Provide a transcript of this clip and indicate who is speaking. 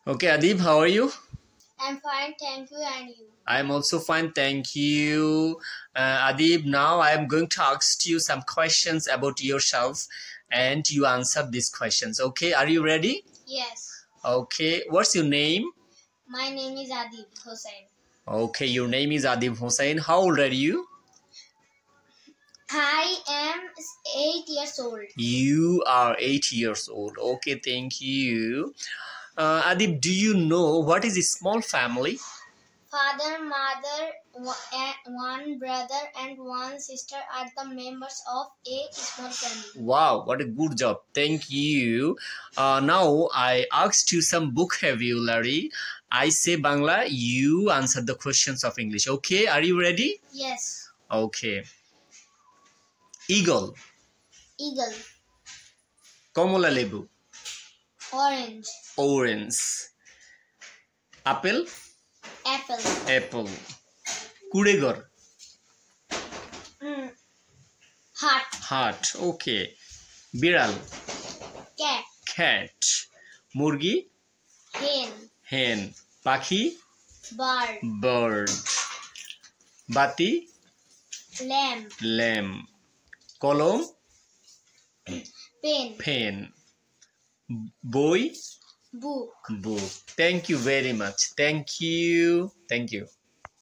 Speaker 1: Okay, Adib, how are you?
Speaker 2: I'm fine, thank you, and you?
Speaker 1: I'm also fine, thank you. Adib, now I'm going to ask you some questions about yourself and you answer these questions. Okay, are you ready?
Speaker 2: Yes.
Speaker 1: Okay, what's your name?
Speaker 2: My name is Adib Hussain.
Speaker 1: Okay, your name is Adib Hussain. How old are you?
Speaker 2: I am 8 years old.
Speaker 1: You are 8 years old. Okay, thank you. Adib, do you know what is a small family?
Speaker 2: Father, mother, one brother, and one sister are the members of a small family.
Speaker 1: Wow, what a good job. Thank you. Now I asked you some vocabulary. I say Bangla, you answer the questions of English. Okay, are you ready?
Speaker 2: Yes.
Speaker 1: Okay. Eagle.
Speaker 2: Eagle.
Speaker 1: Komala lebu.
Speaker 2: Orange.
Speaker 1: Orange. Apple.
Speaker 2: Apple.
Speaker 1: Apple. Kuregor.
Speaker 2: Heart.
Speaker 1: Heart. Okay. Biral.
Speaker 2: Cat.
Speaker 1: Cat. Murgi.
Speaker 2: Hen.
Speaker 1: Hen. Pakhi.
Speaker 2: Bird.
Speaker 1: Bird. Bati.
Speaker 2: Lamb.
Speaker 1: Lamb. Kolom.
Speaker 2: Pen.
Speaker 1: Pen. Boy.
Speaker 2: Book.
Speaker 1: Book. Thank you very much. Thank you. Thank you.